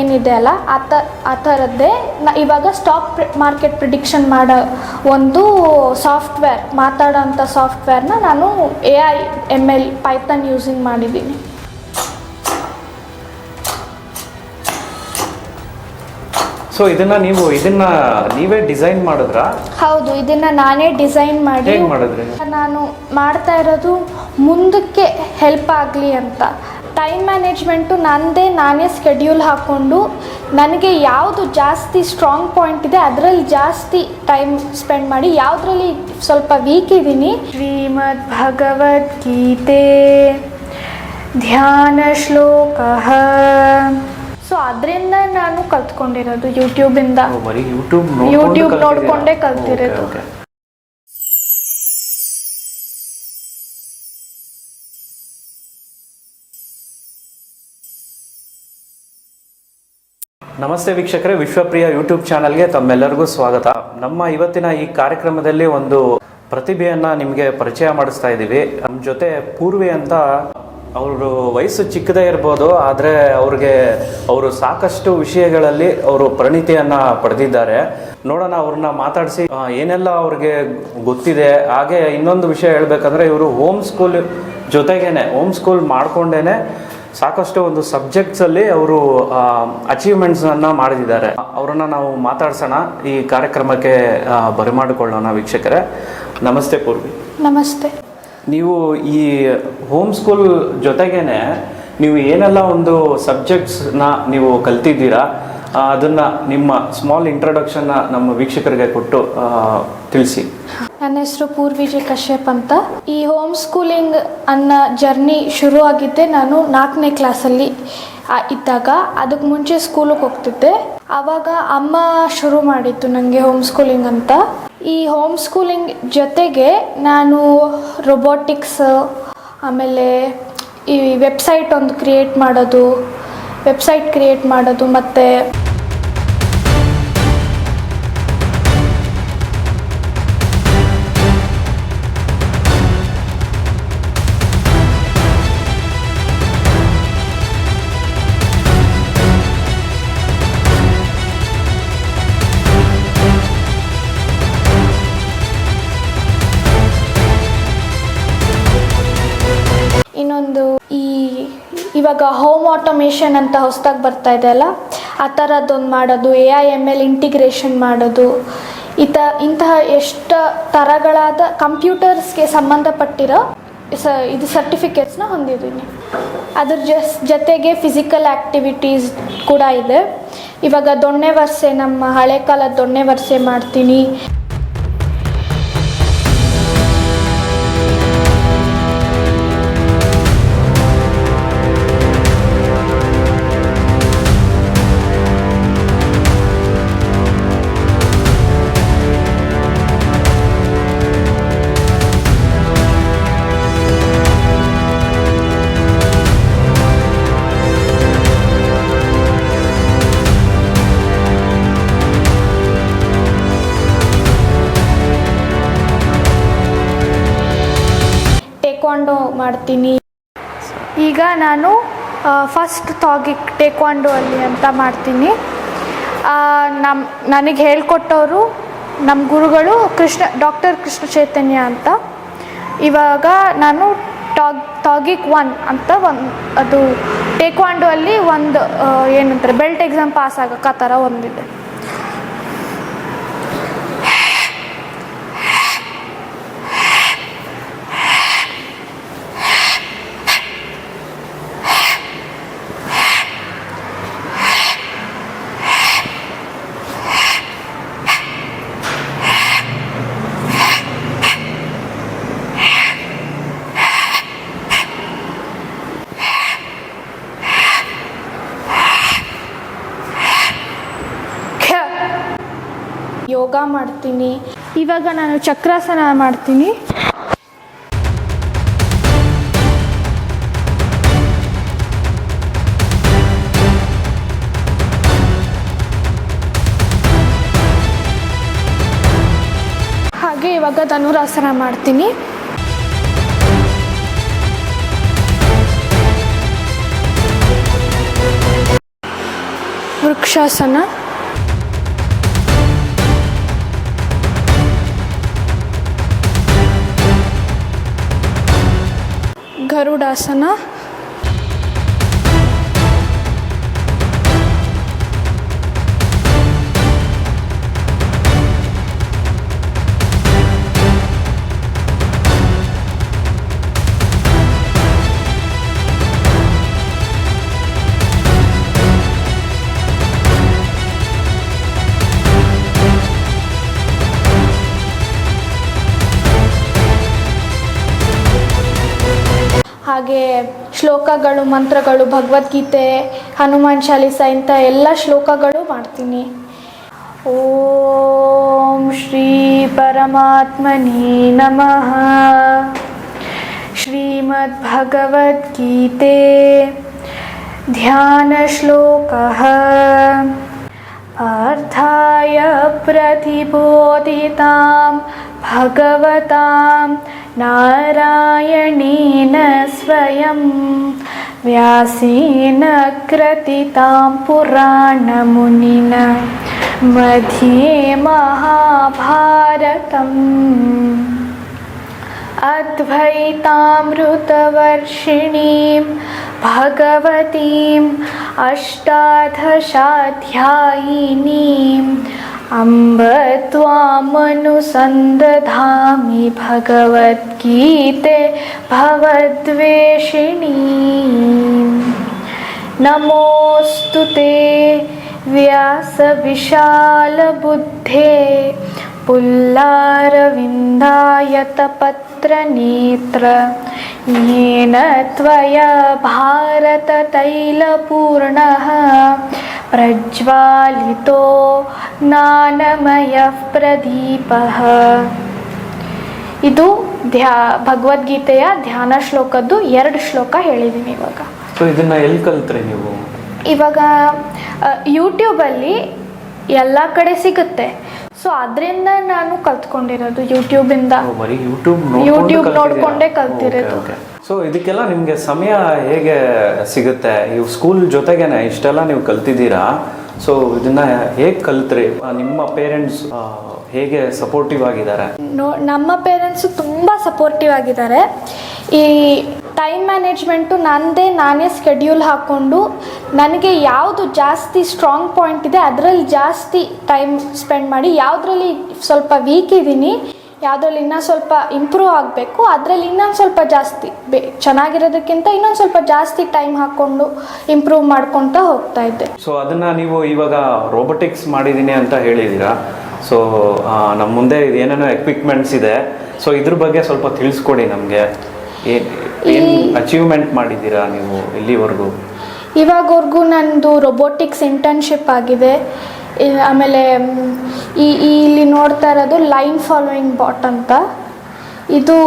ಏನಿದೆ ಅಲ್ಲ ಆ ಥರದ್ದೇ ಇವಾಗ ಸ್ಟಾಕ್ ಮಾರ್ಕೆಟ್ ಪ್ರಿಡಿಕ್ಷನ್ ಮಾಡೋ ಒಂದು ಸಾಫ್ಟ್ವೇರ್, ಮಾತಾಡೋಂಥ ಸಾಫ್ಟ್ವೇರ್ನ ನಾನು AI/ML ಪೈಥಾನ್ ಯೂಸಿಂಗ್ ಮಾಡಿದ್ದೀನಿ. ಸೊ ನೀವೇ ಡಿಸೈನ್ ಮಾಡಿದ್ರಾ? ಹೌದು, ಇದನ್ನು ನಾನೇ ಡಿಸೈನ್ ಮಾಡಿ ನಾನು ಮಾಡ್ತಾ ಇರೋದು ಮುಂದಕ್ಕೆ ಹೆಲ್ಪ್ ಆಗಲಿ ಅಂತ. ಟೈಮ್ ಮ್ಯಾನೇಜ್ಮೆಂಟು ನಾನೇ ಸ್ಕೆಡ್ಯೂಲ್ ಹಾಕ್ಕೊಂಡು ನನಗೆ ಯಾವುದು ಜಾಸ್ತಿ ಸ್ಟ್ರಾಂಗ್ ಪಾಯಿಂಟ್ ಇದೆ ಅದರಲ್ಲಿ ಜಾಸ್ತಿ ಟೈಮ್ ಸ್ಪೆಂಡ್ ಮಾಡಿ, ಯಾವುದರಲ್ಲಿ ಸ್ವಲ್ಪ ವೀಕ್ ಇದ್ದೀನಿ ಶ್ರೀಮದ್ ಭಗವದ್ಗೀತೆ ಧ್ಯಾನ ಶ್ಲೋಕ. ಸೊ ಅದರಿಂದ ನಾನು ಕಲ್ತ್ಕೊಂಡಿರೋದು ಯೂಟ್ಯೂಬಿಂದ. ಯೂಟ್ಯೂಬ್ ನೋಡಿಕೊಂಡೇ ಕಲ್ತಿರೋದು. ನಮಸ್ತೆ ವೀಕ್ಷಕರೇ, ವಿಶ್ವಪ್ರಿಯ ಯೂಟ್ಯೂಬ್ ಚಾನಲ್ಗೆ ತಮ್ಮೆಲ್ಲರಿಗೂ ಸ್ವಾಗತ. ನಮ್ಮ ಇವತ್ತಿನ ಈ ಕಾರ್ಯಕ್ರಮದಲ್ಲಿ ಒಂದು ಪ್ರತಿಭೆಯನ್ನ ನಿಮಗೆ ಪರಿಚಯ ಮಾಡಿಸ್ತಾ ಇದ್ದೀವಿ. ನಮ್ಮ ಜೊತೆ ಪೂರ್ವಿ ಅಂತ. ಅವರು ವಯಸ್ಸು ಚಿಕ್ಕದೇ ಇರ್ಬೋದು, ಆದರೆ ಅವರು ಸಾಕಷ್ಟು ವಿಷಯಗಳಲ್ಲಿ ಅವರು ಪರಿಣಿತಿಯನ್ನ ಪಡೆದಿದ್ದಾರೆ. ನೋಡೋಣ, ಅವ್ರನ್ನ ಮಾತಾಡಿಸಿ ಏನೆಲ್ಲ ಅವ್ರಿಗೆ ಗೊತ್ತಿದೆ. ಹಾಗೆ ಇನ್ನೊಂದು ವಿಷಯ ಹೇಳ್ಬೇಕಂದ್ರೆ, ಇವರು ಹೋಮ್ ಸ್ಕೂಲ್ ಮಾಡ್ಕೊಂಡೇನೆ ಸಾಕಷ್ಟು ಒಂದು ಸಬ್ಜೆಕ್ಟ್ಸಲ್ಲಿ ಅವರು ಅಚೀವ್ಮೆಂಟ್ಸನ್ನು ಮಾಡಿದ್ದಾರೆ. ಅವರನ್ನು ನಾವು ಮಾತಾಡ್ಸೋಣ, ಈ ಕಾರ್ಯಕ್ರಮಕ್ಕೆ ಬರಮಾಡಿಕೊಳ್ಳೋಣ. ವೀಕ್ಷಕರೇ ನಮಸ್ತೆ ಪೂರ್ವಿ. ನಮಸ್ತೆ. ನೀವು ಈ ಹೋಮ್ ಸ್ಕೂಲ್ ಜೊತೆಗೇನೆ ನೀವು ಏನೆಲ್ಲ ಒಂದು ಸಬ್ಜೆಕ್ಟ್ಸ್ನ ನೀವು ಕಲ್ತಿದ್ದೀರಾ, ಅದನ್ನು ನಿಮ್ಮ ಸ್ಮಾಲ್ ಇಂಟ್ರೊಡಕ್ಷನ್ನ ನಮ್ಮ ವೀಕ್ಷಕರಿಗೆ ಕೊಟ್ಟು ತಿಳಿಸಿ. ನನ್ನ ಹೆಸರು ಪೂರ್ವಿ ಜೆ ಕಶ್ಯಪ್ ಅಂತ. ಈ ಹೋಮ್ ಸ್ಕೂಲಿಂಗ್ ಅನ್ನೋ ಜರ್ನಿ ಶುರು ಆಗಿದ್ದೆ ನಾನು 4ನೇ ಕ್ಲಾಸಲ್ಲಿ ಇದ್ದಾಗ. ಅದಕ್ಕೆ ಮುಂಚೆ ಸ್ಕೂಲಿಗೆ ಹೋಗ್ತಿದ್ದೆ. ಆವಾಗ ಅಮ್ಮ ಶುರು ಮಾಡಿತ್ತು ನನಗೆ ಹೋಮ್ ಸ್ಕೂಲಿಂಗ್ ಅಂತ. ಈ ಹೋಮ್ ಸ್ಕೂಲಿಂಗ್ ಜೊತೆಗೆ ನಾನು ರೊಬೋಟಿಕ್ಸ್, ಆಮೇಲೆ ಈ ವೆಬ್ಸೈಟ್ ಕ್ರಿಯೇಟ್ ಮಾಡೋದು ಮತ್ತು ಇವಾಗ ಹೋಮ್ ಆಟೋಮೇಷನ್ ಅಂತ ಹೊಸದಾಗಿ ಬರ್ತಾ ಇದೆ ಅಲ್ಲ, ಆ ಥರದ್ದೊಂದು ಮಾಡೋದು, AI/ML ಇಂಟಿಗ್ರೇಷನ್ ಮಾಡೋದು, ಇಂತಹ ಎಷ್ಟು ಥರಗಳಾದ ಕಂಪ್ಯೂಟರ್ಸ್ಗೆ ಸಂಬಂಧಪಟ್ಟಿರೋ ಇದು ಸರ್ಟಿಫಿಕೇಟ್ಸ್ನ ಹೊಂದಿದ್ದೀನಿ. ಅದ್ರ ಜೊತೆಗೆ ಫಿಸಿಕಲ್ ಆ್ಯಕ್ಟಿವಿಟೀಸ್ ಕೂಡ ಇದೆ. ಇವಾಗ ದೊಣ್ಣೆ ವರ್ಸೆ, ನಮ್ಮ ಹಳೆ ಕಾಲದ ದೊಣ್ಣೆ ವರ್ಸೆ ಮಾಡ್ತೀನಿ. ಮಾಡ್ತೀನಿ. ಈಗ ನಾನು ಫಸ್ಟ್ ಟೇಕ್ವಾಂಡೋ ಅಲ್ಲಿ ಅಂತ ಮಾಡ್ತೀನಿ. ನನಗೆ ಹೇಳ್ಕೊಟ್ಟವರು ನಮ್ಮ ಗುರುಗಳು ಡಾಕ್ಟರ್ ಕೃಷ್ಣ ಚೈತನ್ಯ ಅಂತ. ಇವಾಗ ನಾನು ಟಾಗಿಕ್ 1 ಅಂತ ಅದು ಟೇಕ್ವಾಂಡೋ ಅಲ್ಲಿ ಏನಂತಾರೆ ಬೆಲ್ಟ್ ಎಕ್ಸಾಮ್ ಪಾಸ್ ಆಗೋಕೆ ಆ ಥರ ಒಂದಿದೆ. ಯೋಗ ಮಾಡ್ತೀನಿ. ಇವಾಗ ನಾನು ಚಕ್ರಾಸನ ಮಾಡ್ತೀನಿ. ಹಾಗೆ ಇವಾಗ ಧನುರಾಸನ ಮಾಡ್ತೀನಿ. ವೃಕ್ಷಾಸನ, ಗರುಡಾಸನ, ಹಾಗೆ ಶ್ಲೋಕಗಳು, ಮಂತ್ರಗಳು, ಭಗವದ್ಗೀತೆ, ಹನುಮಾನ್ ಚಾಲೀಸ ಇಂಥ ಎಲ್ಲ ಶ್ಲೋಕಗಳು ಮಾಡ್ತೀನಿ. ಓಂ ಶ್ರೀ ಪರಮಾತ್ಮನೇ ನಮಃ. ಶ್ರೀಮದ್ ಭಗವದ್ಗೀತೆ ಧ್ಯಾನ ಶ್ಲೋಕಃ ಪಾರ್ಥಾಯ ಪ್ರತಿಬೋಧಿತಾಂ ಭಗವತಾಂ ನಾರಾಯಣೇನ ಸ್ವಯಂ ವ್ಯಾಸೇನ ಕೃತಿತಾಂ ಪುರಾಣಮುನಿನ ಮಧ್ಯೆ ಮಹಾಭಾರತಂ ಅದ್ವೈತಾಮೃತವರ್ಷಿಣೀಂ ಭಗವತೀಂ ಅಷ್ಟಾದಶಾಧ್ಯಾಯಿನೀಂ ಅಂಬ ತ್ವಾಮನುಸಂದಧಾಮಿ ಭಗವದ್ಗೀತೆ ಭವದ್ವೇಷಿಣೀಂ. ನಮೋऽस्तु ते व्यासविशालबुद्धे पुल्लारविन्दायतपत्रनेत्र येन त्वया भारततैलपूर्णः प्रज्वालितो ज्ञानमयः प्रदीपः. ಇದು ಭಗವದ್ಗೀತೆಯ ಧ್ಯಾನ ಶ್ಲೋಕದ್ದು 2 ಶ್ಲೋಕ ಹೇಳಿದ್ದೀನಿ ಇವಾಗ. ಸೊ ಇದನ್ನ ಎಲ್ಲಿ ಕಲ್ತ್ರಿ ನೀವು? ಇವಾಗ ಯೂಟ್ಯೂಬಲ್ಲಿ ಎಲ್ಲ ಕಡೆ ಸಿಗುತ್ತೆ. ಸೊ ಅದರಿಂದ ನಾನು ಕಲ್ತ್ಕೊಂಡಿರೋದು ಯೂಟ್ಯೂಬಿಂದ. ಯೂಟ್ಯೂಬ್ ನೋಡ್ಕೊಂಡೇ ಕಲ್ತಿರೋದು. ಸೊ ಇದಕ್ಕೆಲ್ಲ ನಿಮಗೆ ಸಮಯ ಹೇಗೆ ಸಿಗುತ್ತೆ? ಇವು ಸ್ಕೂಲ್ ಜೊತೆಗೇನೆ ಇಷ್ಟೆಲ್ಲ ನೀವು ಕಲ್ತಿದ್ದೀರಾ. ಸೊ ಇದನ್ನ ಹೇಗೆ ಕಲ್ತ್ರಿ? ನಿಮ್ಮ ಪೇರೆಂಟ್ಸ್ ಹೇಗೆ ಸಪೋರ್ಟಿವ್ ಆಗಿದ್ದಾರೆ? ನಮ್ಮ ಪೇರೆಂಟ್ಸು ತುಂಬ ಸಪೋರ್ಟಿವ್ ಆಗಿದ್ದಾರೆ. ಈ ಟೈಮ್ ಮ್ಯಾನೇಜ್ಮೆಂಟು ನಾನೇ ಸ್ಕೆಡ್ಯೂಲ್ ಹಾಕ್ಕೊಂಡು ನನಗೆ ಯಾವುದು ಜಾಸ್ತಿ ಸ್ಟ್ರಾಂಗ್ ಪಾಯಿಂಟ್ ಇದೆ ಅದರಲ್ಲಿ ಜಾಸ್ತಿ ಟೈಮ್ ಸ್ಪೆಂಡ್ ಮಾಡಿ, ಯಾವುದ್ರಲ್ಲಿ ಸ್ವಲ್ಪ ವೀಕ್ ಇದ್ದೀನಿ, ಯಾವುದ್ರಲ್ಲಿ ಇನ್ನೂ ಸ್ವಲ್ಪ ಇಂಪ್ರೂವ್ ಆಗಬೇಕು, ಅದರಲ್ಲಿ ಇನ್ನೊಂದು ಸ್ವಲ್ಪ ಜಾಸ್ತಿ ಚೆನ್ನಾಗಿರೋದಕ್ಕಿಂತ ಇನ್ನೊಂದು ಸ್ವಲ್ಪ ಜಾಸ್ತಿ ಟೈಮ್ ಹಾಕ್ಕೊಂಡು ಇಂಪ್ರೂವ್ ಮಾಡ್ಕೊತಾ ಹೋಗ್ತಾ ಇದ್ದೆ. ಸೊ ಅದನ್ನು ನೀವು ಇವಾಗ ರೋಬೋಟಿಕ್ಸ್ ಮಾಡಿದ್ದೀನಿ ಅಂತ ಹೇಳಿದ್ದೀರಾ. ಸೊ ನಮ್ಮ ಮುಂದೆ ಏನೇನೋ ಎಕ್ವಿಪ್ಮೆಂಟ್ಸ್ ಇದೆ. ಸೊ ಇದ್ರ ಬಗ್ಗೆ ಸ್ವಲ್ಪ ತಿಳಿಸ್ಕೊಡಿ ನಮಗೆ. ಏನು ಅಚೀವ್ಮೆಂಟ್ ಮಾಡಿದ್ದೀರಾ ನೀವು ಇಲ್ಲಿವರೆಗೂ? ಇವಾಗವರೆಗೂ ನಂದು ರೋಬೋಟಿಕ್ಸ್ ಇಂಟರ್ನ್ಶಿಪ್ ಆಗಿದೆ. ಆಮೇಲೆ ಇಲ್ಲಿ ನೋಡ್ತಾ ಇರೋದು ಲೈನ್ ಫಾಲೋಯಿಂಗ್ ಬಾಟ್ ಅಂತ. ಇದು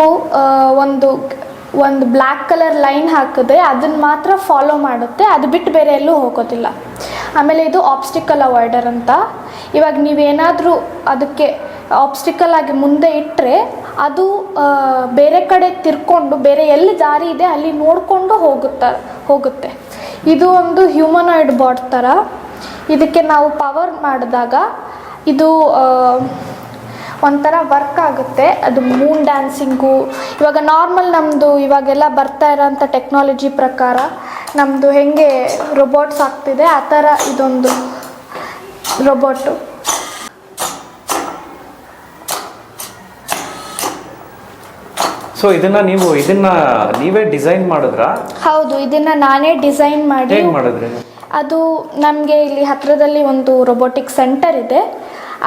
ಒಂದು ಬ್ಲ್ಯಾಕ್ ಕಲರ್ ಲೈನ್ ಹಾಕಿದ್ರೆ ಅದನ್ನು ಮಾತ್ರ ಫಾಲೋ ಮಾಡುತ್ತೆ, ಅದು ಬಿಟ್ಟು ಬೇರೆ ಎಲ್ಲೂ ಹೋಗೋದಿಲ್ಲ. ಆಮೇಲೆ ಇದು ಆಬ್ಸ್ಟಿಕಲ್ ಅವಾಯ್ಡರ್ ಅಂತ. ಇವಾಗ ನೀವೇನಾದರೂ ಅದಕ್ಕೆ ಆಬ್ಸ್ಟಿಕಲ್ ಆಗಿ ಮುಂದೆ ಇಟ್ಟರೆ ಅದು ಬೇರೆ ಕಡೆ ತಿರ್ಕೊಂಡು ಬೇರೆ ಎಲ್ಲಿ ದಾರಿ ಇದೆ ಅಲ್ಲಿ ನೋಡಿಕೊಂಡು ಹೋಗುತ್ತೆ. ಇದು ಒಂದು ಹ್ಯೂಮನಾಯ್ಡ್ ಬಾಟ್ ಥರ. ಇದಕ್ಕೆ ನಾವು ಪವರ್ ಮಾಡಿದಾಗ ಇದು ಒಂಥರ ವರ್ಕ್ ಆಗುತ್ತೆ. ಅದು ಮೂನ್ ಡ್ಯಾನ್ಸಿಂಗು, ಇವಾಗ ನಾರ್ಮಲ್ ನಮ್ಮದು ಇವಾಗೆಲ್ಲ ಬರ್ತಾ ಇರೋಂಥ ಟೆಕ್ನಾಲಜಿ ಪ್ರಕಾರ ನಮ್ಮದು ಹೇಗೆ ರೋಬೋಟ್ಸ್ ಆಗ್ತಿದೆ ಆ ಥರ ಇದೊಂದು ರೋಬೋಟು. ಸೊ ಇದನ್ನ ನೀವೇ ಡಿಸೈನ್ ಮಾಡಿದ್ರಾ? ಹೌದು, ಇದನ್ನ ನಾನೇ ಡಿಸೈನ್ ಮಾಡಿ. ಹೇಗೆ ಮಾಡಿದ್ರಿ? ಅದು ನಮಗೆ ಇಲ್ಲಿ ಹತ್ತಿರದಲ್ಲಿ ಒಂದು ರೋಬೋಟಿಕ್ ಸೆಂಟರ್ ಇದೆ.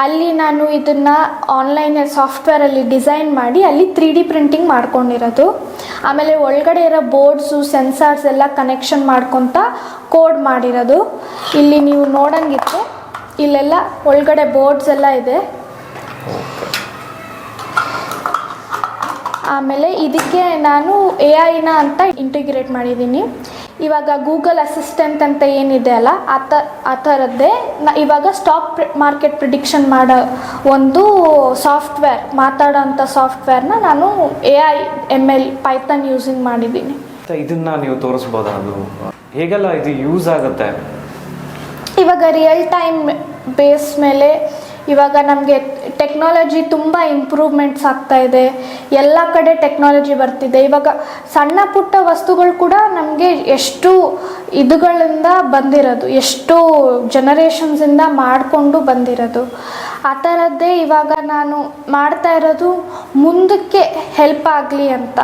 ಅಲ್ಲಿ ನಾನು ಇದನ್ನು ಆನ್ಲೈನ್ ಸಾಫ್ಟ್ವೇರಲ್ಲಿ ಡಿಸೈನ್ ಮಾಡಿ ಅಲ್ಲಿ 3D ಪ್ರಿಂಟಿಂಗ್ ಮಾಡ್ಕೊಂಡಿರೋದು. ಆಮೇಲೆ ಒಳಗಡೆ ಇರೋ ಬೋರ್ಡ್ಸು ಸೆನ್ಸಾರ್ಸ್ ಎಲ್ಲ ಕನೆಕ್ಷನ್ ಮಾಡ್ಕೊತ ಕೋಡ್ ಮಾಡಿರೋದು. ಇಲ್ಲಿ ನೀವು ನೋಡಂಗಿತ್ತು, ಇಲ್ಲೆಲ್ಲ ಒಳಗಡೆ ಬೋರ್ಡ್ಸ್ ಎಲ್ಲ ಇದೆ. ಆಮೇಲೆ ಇದಕ್ಕೆ ನಾನು AI ಅಂತ ಇಂಟಿಗ್ರೇಟ್ ಮಾಡಿದ್ದೀನಿ. ಇವಾಗ ಗೂಗಲ್ ಅಸಿಸ್ಟೆಂಟ್ ಅಂತ ಏನಿದೆ ಅಲ್ಲ ಆ ಥರದ್ದೇ ಇವಾಗ ಸ್ಟಾಕ್ ಮಾರ್ಕೆಟ್ ಪ್ರಿಡಿಕ್ಷನ್ ಮಾಡೋ ಒಂದು ಸಾಫ್ಟ್ವೇರ್, ಮಾತಾಡೋಂಥ ಸಾಫ್ಟ್ವೇರ್ನ ನಾನು AI ML ಪೈಥಾನ್ ಯೂಸಿಂಗ್ ಮಾಡಿದ್ದೀನಿ. ಇದನ್ನ ನೀವು ತೋರಿಸ್ಬೋದಾ? ಅದು ಹೇಗೆಲ್ಲ ಇದು ಯೂಸ್ ಆಗುತ್ತೆ? ಇವಾಗ ರಿಯಲ್ ಟೈಮ್ ಬೇಸ್ ಮೇಲೆ ಇವಾಗ ನಮಗೆ ಟೆಕ್ನಾಲಜಿ ತುಂಬ ಇಂಪ್ರೂವ್ಮೆಂಟ್ಸ್ ಆಗ್ತಾ ಇದೆ, ಎಲ್ಲ ಕಡೆ ಟೆಕ್ನಾಲಜಿ ಬರ್ತಿದೆ. ಇವಾಗ ಸಣ್ಣ ಪುಟ್ಟ ವಸ್ತುಗಳು ಕೂಡ ನಮಗೆ ಎಷ್ಟು ಇದುಗಳಿಂದ ಬಂದಿರೋದು, ಎಷ್ಟು ಜನರೇಷನ್ಸಿಂದ ಮಾಡಿಕೊಂಡು ಬಂದಿರೋದು. ಆ ಥರದ್ದೇ ಇವಾಗ ನಾನು ಮಾಡ್ತಾ ಇರೋದು ಮುಂದಕ್ಕೆ ಹೆಲ್ಪ್ ಆಗಲಿ ಅಂತ.